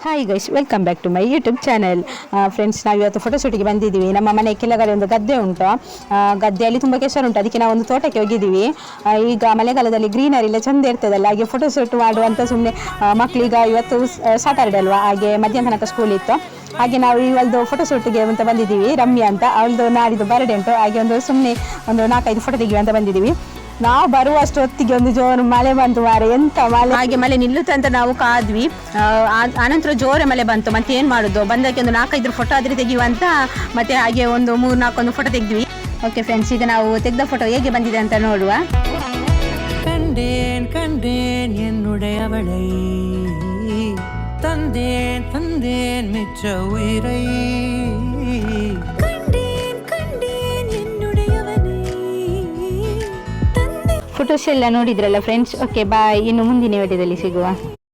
Hi guys, welcome back to my YouTube channel. Friends, ನಾವು ಇವತ್ತು ಫೋಟೋಶೂಟಿಗೆ ಬಂದಿದ್ದೀವಿ. ನಮ್ಮ ಮನೆ ಕೆಳಗಡೆ ಒಂದು ಗದ್ದೆ ಉಂಟು. ಗದ್ದೆಯಲ್ಲಿ ತುಂಬ ಕೆಸರುಂಟು, ಅದಕ್ಕೆ ನಾವು ಒಂದು ತೋಟಕ್ಕೆ ಹೋಗಿದ್ದೀವಿ. ಈಗ ಮಳೆಗಾಲದಲ್ಲಿ ಗ್ರೀನರಿ ಎಲ್ಲ ಚೆಂದ ಇರ್ತದಲ್ಲ, ಹಾಗೆ ಫೋಟೋಶೂಟ್ ಮಾಡುವಂಥ ಸುಮ್ಮನೆ ಮಕ್ಕಳೀಗ ಇವತ್ತು ಸಾಟರ್ಡೆ ಅಲ್ವಾ, ಹಾಗೆ ಮಧ್ಯಾಹ್ನ ತನಕ ಸ್ಕೂಲ್ ಇತ್ತು. ಹಾಗೆ ನಾವು ಇವಳದು ಫೋಟೋಶೂಟಿಗೆ ಅಂತ ಬಂದಿದ್ದೀವಿ. ರಮ್ಯಾ ಅಂತ, ಅವಳದು ನಾಡಿದ್ದು ಬರ್ಡೇ ಉಂಟು. ಹಾಗೆ ಒಂದು ಸುಮ್ಮನೆ ಒಂದು 4-5 ಫೋಟೋ ತೆಗಿಯುವ ಅಂತ ಬಂದಿದ್ದೀವಿ. ನಾವು ಬರುವಷ್ಟು ಹೊತ್ತಿಗೆ ಒಂದು ಜೋರು ಮಳೆ ಬಂತು ಮಾರೆ, ಎಂತ ಮಳೆ. ಹಾಗೆ ಮಳೆ ನಿಲ್ಲುತ್ತೆ ಅಂತ ನಾವು ಕಾದ್ವಿ. ಆನಂತರ ಜೋರೆ ಮಳೆ ಬಂತು. ಮತ್ತೆ ಏನು ಮಾಡೋದು, ಬಂದಕ್ಕೆ ಒಂದು 4-5 ಫೋಟೋ ಆದ್ರೆ ತೆಗೆಯುವ ಅಂತ ಮತ್ತೆ ಹಾಗೆ ಒಂದು 3-4 ಫೋಟೋ ತೆಗೆದ್ವಿ. ಓಕೆ ಫ್ರೆಂಡ್ಸ್, ಈಗ ನಾವು ತೆಗೆದ ಫೋಟೋ ಹೇಗೆ ಬಂದಿದೆ ಅಂತ ನೋಡುವ. ಕಂಡೇನ್ ಕಂಡೇನ್ ಎನ್ನುಡೆಯವಳೈ, ತಂದೇನ್ ತಂದೇನ್ ಮೆಚ್ಚ ಉಯಿರೈ. ಫೋಟೋಸ್ ಎಲ್ಲ ನೋಡಿದ್ರಲ್ಲ ಫ್ರೆಂಡ್ಸ್. ಓಕೆ ಬಾಯ್, ಇನ್ನು ಮುಂದಿನ ವಿಡಿಯೋದಲ್ಲಿ ಸಿಗುವ.